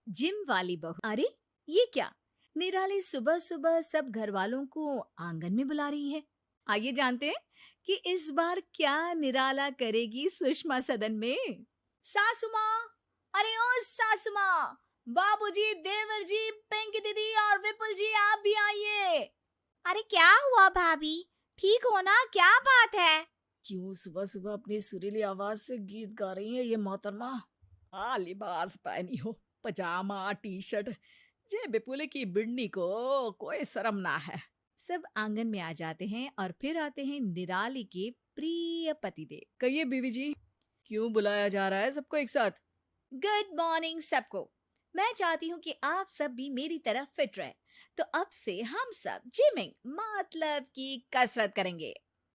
Gym वाली बहू। अरे ये क्या, निराली सुबह सुबह सब घर वालों को आंगन में बुला रही है। आइए जानते हैं कि इस बार क्या निराला करेगी सुषमा सदन में। सासू माँ, अरे ओ सासू माँ, बाबूजी, देवर जी, पिंकी दीदी और विपुल जी आप भी आइए। अरे क्या हुआ भाभी, ठीक हो ना, क्या बात है? क्यों सुबह सुबह अपनी सुरीली आवाज से गीत गा रही है ये मोहतरमा? लिबास पहनी हो, पजामा टी शर्ट, जे बिपुले की बिड़नी को कोई शर्म ना है। सब आंगन में आ जाते हैं और फिर आते हैं निराली के प्रिय पतिदेव। कहिए बीवी जी, क्यों बुलाया जा रहा है सबको एक साथ? गुड मॉर्निंग सबको। मैं चाहती हूँ कि आप सब भी मेरी तरह फिट रहे, तो अब से हम सब जिमिंग मतलब कि कसरत करेंगे।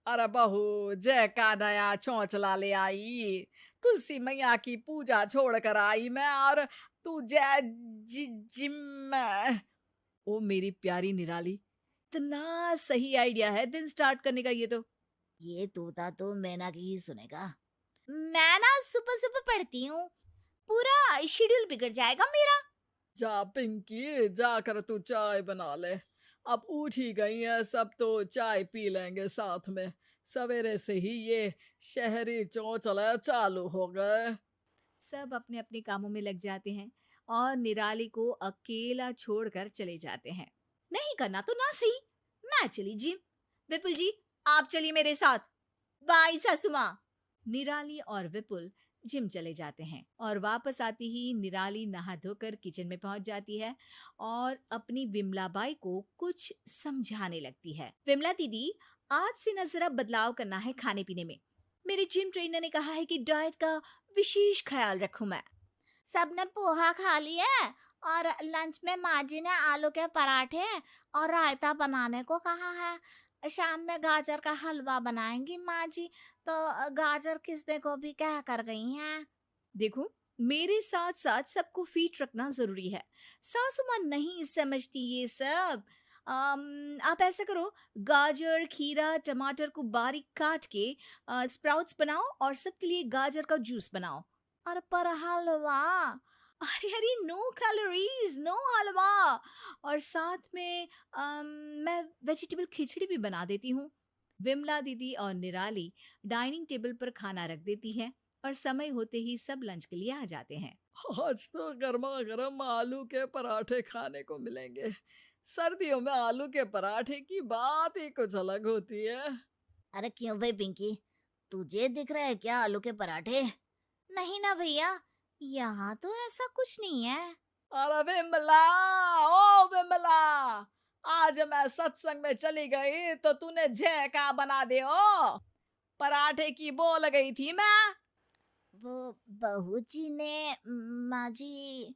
अरे बहू, जय का नया चौंचला ले आई, तुलसी मैया की पूजा छोड़ कर आई मैं, और तू जय जिम में। ओ मेरी प्यारी निराली, इतना सही आइडिया है दिन स्टार्ट करने का ये तोता तो मैना की ही सुनेगा। मैं ना सुबह सुबह पढ़ती हूँ, पूरा शेड्यूल बिगड़ जाएगा मेरा। जा पिंकी, जाकर तू चाय बना ले। अब उठ ही गई है सब तो चाय पी लेंगे साथ में। सवेरे से ही ये शहरी चौचला चालू हो गए। सब अपने अपने कामों में लग जाते हैं और निराली को अकेला छोड़कर चले जाते हैं। नहीं करना तो ना सही, मैं चली जिम। विपुल जी, आप चलिए मेरे साथ। बाय सासू माँ। निराली और विपुल जिम चले जाते हैं और वापस आती ही निराली नहा धोकर किचन में पहुंच जाती है और अपनी विमला बाई को कुछ समझाने लगती है। विमला दीदी, आज से ना जरा बदलाव करना है खाने पीने में। मेरे जिम ट्रेनर ने कहा है कि डाइट का विशेष ख्याल रखूं मैं। सबने पोहा खा लिया और लंच में माँ जी ने आलू के पराठे और रायता बनाने को कहा है। शाम में गाजर का हलवा बनाएंगी माँ जी, तो गाजर किसने को भी कह कर गई हैं। देखो, मेरे साथ साथ सबको फिट रखना जरूरी है। सासू माँ नहीं समझती ये सब। आप ऐसा करो, गाजर, खीरा, टमाटर को बारीक काट के स्प्राउट्स बनाओ और सबके लिए गाजर का जूस बनाओ। और पर हलवा, अरे अरे नो कैलोरीज, नो हलवा। और साथ में मैं वेजिटेबल खिचड़ी भी बना देती हूँ। विमला दीदी और निराली डाइनिंग टेबल पर खाना रख देती हैं और समय होते ही सब लंच के लिए आ जाते हैं। आज तो गर्मा गर्म आलू के पराठे खाने को मिलेंगे। सर्दियों में आलू के पराठे की बात ही कुछ अलग होती है। अरे क्यों भाई पिंकी, तुझे दिख रहा है क्या आलू के पराठे? नहीं ना भैया, यहाँ तो ऐसा कुछ नहीं है। अरे विमला, ओ विमला, आज मैं सत्संग में चली गई तो तूने जय का बना दे ओ, पराठे की बोल गई थी मैं। वो बहू जी ने, माँ जी।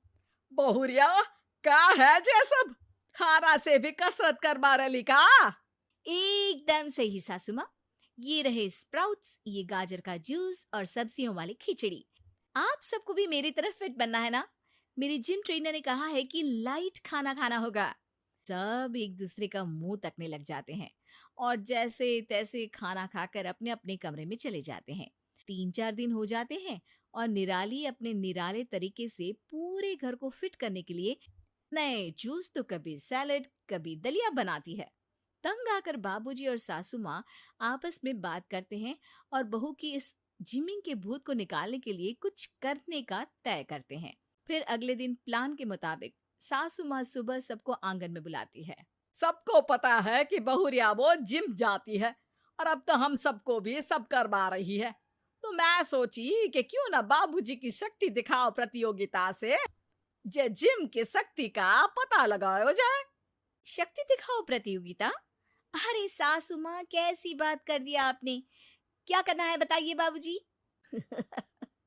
बहुरिया, का है जे सब, खाना से भी कसरत कर रही का? एकदम सही सासू माँ। ये रहे स्प्राउट्स, ये गाजर का जूस और सब्जियों वाली खिचड़ी। आप सबको भी मेरी तरफ फिट बनना है ना? मेरी जिम ट्रेनर ने कहा है कि लाइट खाना खाना होगा। सब एक दूसरे का मुंह तकने लग जाते हैं और जैसे तैसे खाना खाकर अपने अपने कमरे में चले जाते हैं। 3-4 दिन हो जाते हैं और निराली अपने निराले तरीके से पूरे घर को फिट करने के लिए नए जूस तो कभी सैलेड, कभी दलिया बनाती है। तंग आकर बाबूजी और सासू माँ आपस में बात करते हैं और बहू की इस जिमिंग के भूत को निकालने के लिए कुछ करने का तय करते हैं। फिर अगले दिन प्लान के मुताबिक सासू माँ सुबह सबको आंगन में बुलाती है। सबको पता है कि बहुरिया वो जिम जाती है और अब तो हम सबको भी सब करवा रही है, तो मैं सोची कि क्यों ना बाबूजी की शक्ति दिखाओ प्रतियोगिता से जे जिम की शक्ति का पता लगाया जाए। शक्ति दिखाओ प्रतियोगिता? अरे सासू माँ, कैसी बात कर दिया आपने। क्या करना है बताइए बाबूजी।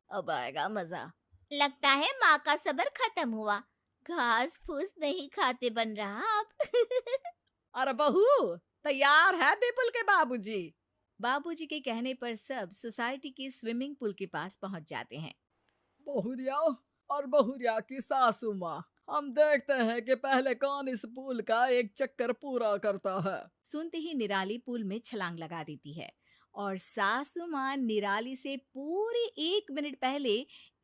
अब आएगा मजा। लगता है माँ का सब्र खत्म हुआ, घास फूस नहीं खाते बन रहा आप। अरे बहू, तैयार है बिपुल के बाबूजी? बाबूजी के कहने पर सब सोसाइटी के स्विमिंग पूल के पास पहुंच जाते हैं। बहुरिया और बहुरिया की सासू माँ, हम देखते हैं कि पहले कौन इस पूल का एक चक्कर पूरा करता है। सुनते ही निराली पूल में छलांग लगा देती है और सासू माँ निराली से पूरे 1 मिनट पहले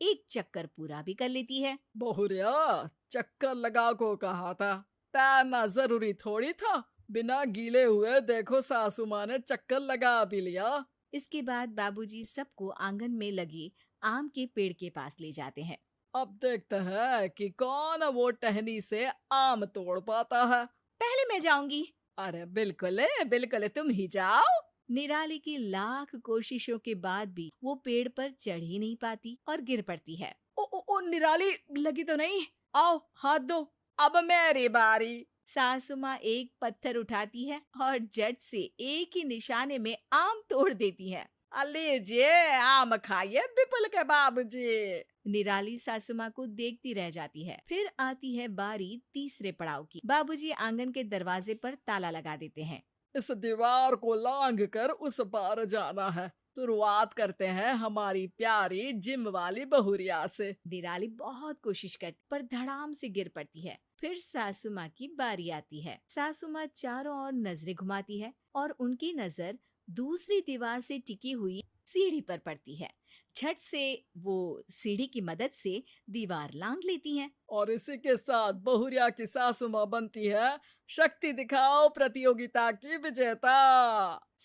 एक चक्कर पूरा भी कर लेती है। बहुरिया, चक्कर लगा को कहा था, तैरना जरूरी थोड़ी था। बिना गीले हुए देखो सासू माँ ने चक्कर लगा भी लिया। इसके बाद बाबूजी सबको आंगन में लगे आम के पेड़ के पास ले जाते हैं। अब देखते हैं कि कौन वो टहनी से आम तोड़ पाता है। पहले मैं जाऊंगी। अरे बिल्कुल तुम ही जाओ। निराली की लाख कोशिशों के बाद भी वो पेड़ पर चढ़ ही नहीं पाती और गिर पड़ती है। ओ निराली, लगी तो नहीं? आओ हाथ दो, अब मेरी बारी। सासू माँ एक पत्थर उठाती है और झट से एक ही निशाने में आम तोड़ देती है। लीजिए आम खाइए विपुल के बाबूजी। निराली सासू माँ को देखती रह जाती है। फिर आती है बारी तीसरे पड़ाव की। बाबूजी आंगन के दरवाजे पर ताला लगा देते हैं। इस दीवार को लांघ कर उस पार जाना है। शुरुआत करते हैं हमारी प्यारी जिम वाली बहुरिया से। निराली बहुत कोशिश करती पर धड़ाम से गिर पड़ती है। फिर सासू माँ की बारी आती है। सासू माँ चारों ओर नजरें घुमाती है और उनकी नजर दूसरी दीवार से टिकी हुई सीढ़ी पर पड़ती है। झट से वो सीढ़ी की मदद से दीवार लांघ लेती हैं। और इसी के साथ बहुरिया की सासू माँ बनती है शक्ति दिखाओ प्रतियोगिता की विजेता।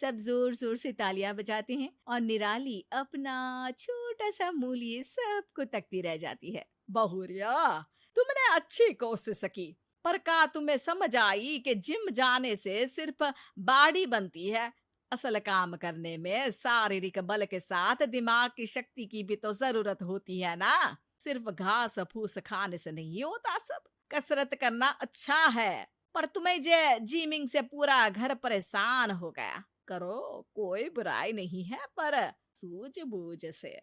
सब जोर जोर से तालियां बजाते हैं और निराली अपना छोटा सा मुंह लिए सबको तकती रह जाती है। बहुरिया, तुमने अच्छी कोशिश की, पर का तुम्हें समझ आई कि जिम जाने से सिर्फ बॉडी बनती है? असल काम करने में शारीरिक बल के साथ दिमाग की शक्ति की भी तो जरूरत होती है ना। सिर्फ घास फूस खाने से नहीं होता सब। कसरत करना अच्छा है, पर तुम्हें जे जिमिंग से पूरा घर परेशान हो गया। करो, कोई बुराई नहीं है, पर सूझबूझ से।